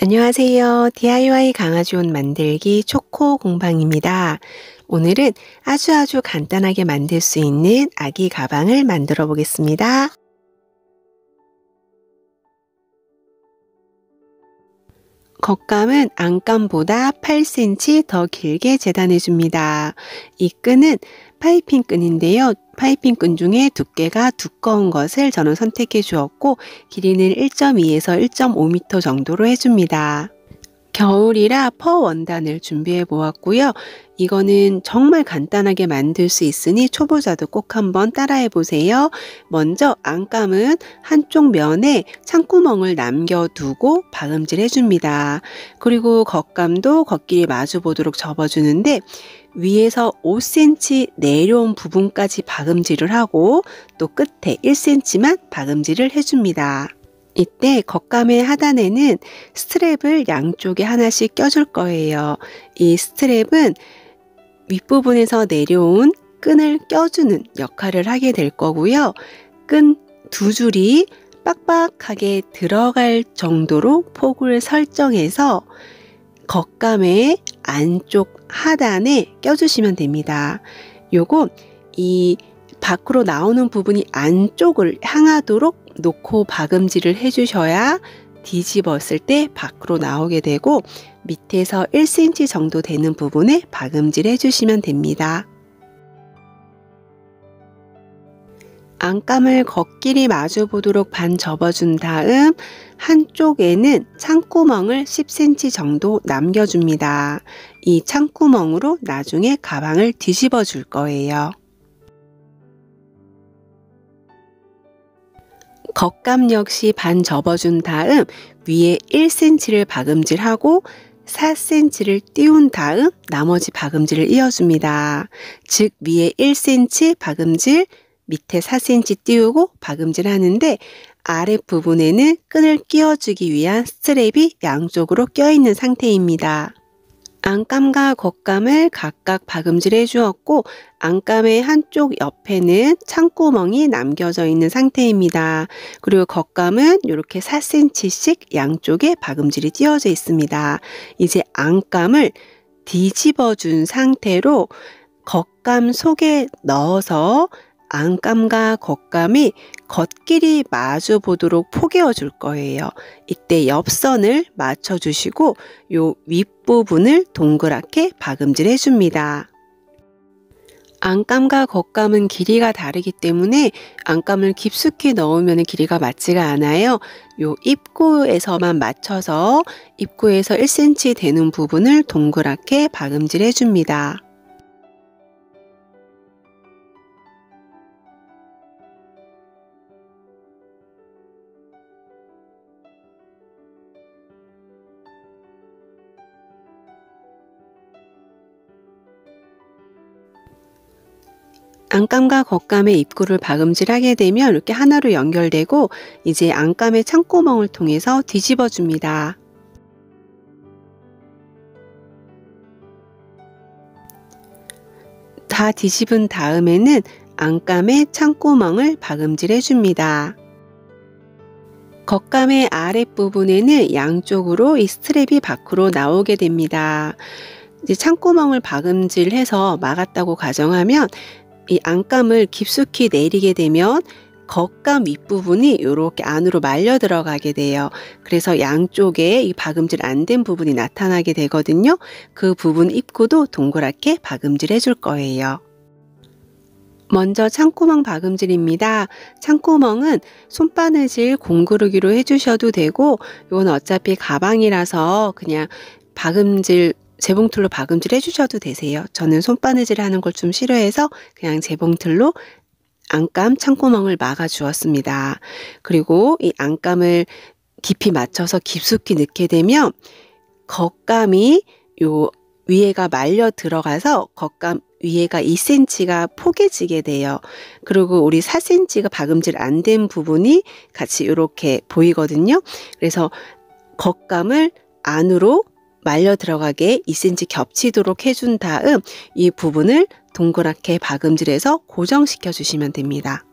안녕하세요. DIY 강아지 옷 만들기 초코 공방입니다. 오늘은 아주 간단하게 만들 수 있는 아기 가방을 만들어 보겠습니다. 겉감은 안감보다 8cm 더 길게 재단해 줍니다. 이 끈은 파이핑 끈인데요. 파이핑 끈 중에 두께가 두꺼운 것을 저는 선택해 주었고 길이는 1.2에서 1.5m 정도로 해줍니다. 겨울이라 퍼 원단을 준비해 보았고요. 이거는 정말 간단하게 만들 수 있으니 초보자도 꼭 한번 따라해 보세요. 먼저 안감은 한쪽 면에 창구멍을 남겨두고 박음질 해줍니다. 그리고 겉감도 겉길이 마주 보도록 접어주는데 위에서 5cm 내려온 부분까지 박음질을 하고 또 끝에 1cm만 박음질을 해줍니다. 이때 겉감의 하단에는 스트랩을 양쪽에 하나씩 껴줄 거예요. 이 스트랩은 윗부분에서 내려온 끈을 껴주는 역할을 하게 될 거고요. 끈 두 줄이 빡빡하게 들어갈 정도로 폭을 설정해서 겉감의 안쪽 하단에 껴주시면 됩니다. 요거 이 밖으로 나오는 부분이 안쪽을 향하도록 놓고 박음질을 해주셔야 뒤집었을 때 밖으로 나오게 되고 밑에서 1cm 정도 되는 부분에 박음질 해주시면 됩니다. 안감을 겉길이 마주 보도록 반 접어준 다음 한쪽에는 창구멍을 10cm 정도 남겨줍니다. 이 창구멍으로 나중에 가방을 뒤집어 줄 거예요. 겉감 역시 반 접어준 다음 위에 1cm를 박음질하고 4cm를 띄운 다음 나머지 박음질을 이어줍니다. 즉 위에 1cm 박음질, 밑에 4cm 띄우고 박음질 하는데 아랫부분에는 끈을 끼워주기 위한 스트랩이 양쪽으로 껴있는 상태입니다. 안감과 겉감을 각각 박음질해 주었고 안감의 한쪽 옆에는 창구멍이 남겨져 있는 상태입니다. 그리고 겉감은 이렇게 4cm씩 양쪽에 박음질이 띄워져 있습니다. 이제 안감을 뒤집어 준 상태로 겉감 속에 넣어서 안감과 겉감이 겉길이 마주 보도록 포개어 줄 거예요. 이때 옆선을 맞춰 주시고 요 윗부분을 동그랗게 박음질 해줍니다. 안감과 겉감은 길이가 다르기 때문에 안감을 깊숙이 넣으면 길이가 맞지가 않아요. 요 입구에서만 맞춰서 입구에서 1cm 되는 부분을 동그랗게 박음질 해줍니다. 안감과 겉감의 입구를 박음질하게 되면 이렇게 하나로 연결되고 이제 안감의 창구멍을 통해서 뒤집어 줍니다. 다 뒤집은 다음에는 안감의 창구멍을 박음질해 줍니다. 겉감의 아랫부분에는 양쪽으로 이 스트랩이 밖으로 나오게 됩니다. 이제 창구멍을 박음질해서 막았다고 가정하면 이 안감을 깊숙이 내리게 되면 겉감 윗부분이 이렇게 안으로 말려 들어가게 돼요. 그래서 양쪽에 이 박음질 안 된 부분이 나타나게 되거든요. 그 부분 입구도 동그랗게 박음질 해줄 거예요. 먼저 창구멍 박음질입니다. 창구멍은 손바느질 공구르기로 해주셔도 되고 이건 어차피 가방이라서 그냥 박음질 재봉틀로 박음질 해주셔도 되세요. 저는 손바느질 하는 걸 좀 싫어해서 그냥 재봉틀로 안감 창구멍을 막아 주었습니다. 그리고 이 안감을 깊이 맞춰서 깊숙이 넣게 되면 겉감이 요 위에가 말려 들어가서 겉감 위에가 2cm가 포개지게 돼요. 그리고 우리 4cm가 박음질 안 된 부분이 같이 이렇게 보이거든요. 그래서 겉감을 안으로 말려 들어가게 2cm 겹치도록 해준 다음 이 부분을 동그랗게 박음질해서 고정시켜 주시면 됩니다.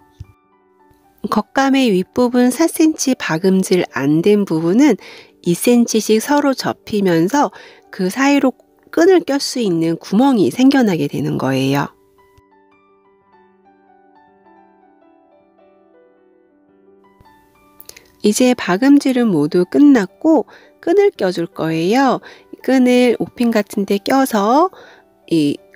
겉감의 윗부분 4cm 박음질 안 된 부분은 2cm씩 서로 접히면서 그 사이로 끈을 껴 수 있는 구멍이 생겨나게 되는 거예요. 이제 박음질은 모두 끝났고 끈을 껴줄 거예요. 끈을 옷핀 같은 데 껴서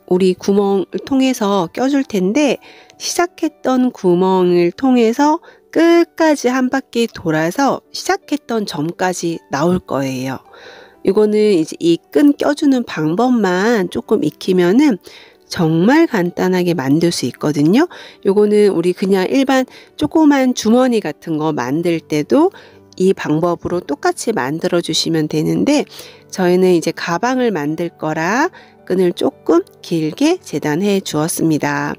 우리 구멍을 통해서 껴줄 텐데, 시작했던 구멍을 통해서 끝까지 한 바퀴 돌아서 시작했던 점까지 나올 거예요. 이거는 이제 이 끈 껴주는 방법만 조금 익히면은 정말 간단하게 만들 수 있거든요. 요거는 우리 그냥 일반 조그만 주머니 같은 거 만들 때도 이 방법으로 똑같이 만들어 주시면 되는데, 저희는 이제 가방을 만들 거라 끈을 조금 길게 재단해 주었습니다.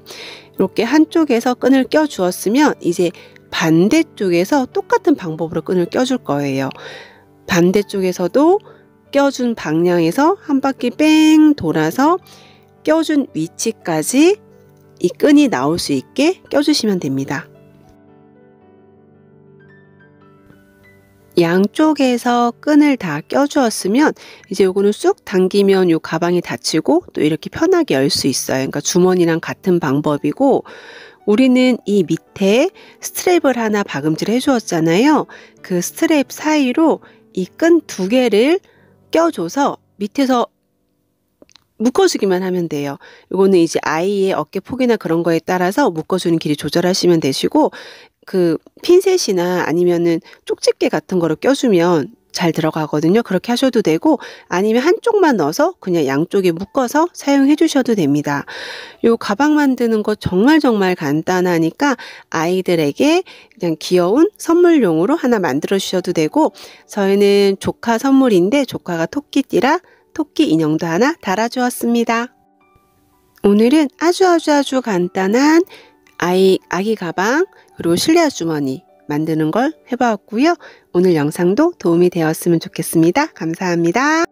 이렇게 한쪽에서 끈을 껴 주었으면 이제 반대쪽에서 똑같은 방법으로 끈을 껴줄 거예요. 반대쪽에서도 껴준 방향에서 한 바퀴 뺑 돌아서 껴준 위치까지 이 끈이 나올 수 있게 껴주시면 됩니다. 양쪽에서 끈을 다 껴주었으면 이제 요거는 쑥 당기면 요 가방이 닫히고 또 이렇게 편하게 열 수 있어요. 그러니까 주머니랑 같은 방법이고, 우리는 이 밑에 스트랩을 하나 박음질 해주었잖아요. 그 스트랩 사이로 이 끈 2개를 껴줘서 밑에서 묶어주기만 하면 돼요. 이거는 이제 아이의 어깨 폭이나 그런 거에 따라서 묶어주는 길이 조절하시면 되시고, 그 핀셋이나 아니면은 쪽집게 같은 거를 껴주면 잘 들어가거든요. 그렇게 하셔도 되고, 아니면 한쪽만 넣어서 그냥 양쪽에 묶어서 사용해 주셔도 됩니다. 요 가방 만드는 거 정말 간단하니까 아이들에게 그냥 귀여운 선물용으로 하나 만들어 주셔도 되고, 저희는 조카 선물인데 조카가 토끼띠라 토끼 인형도 하나 달아주었습니다. 오늘은 아주 간단한 아기 가방 그리고 실내 주머니 만드는 걸 해보았고요. 오늘 영상도 도움이 되었으면 좋겠습니다. 감사합니다.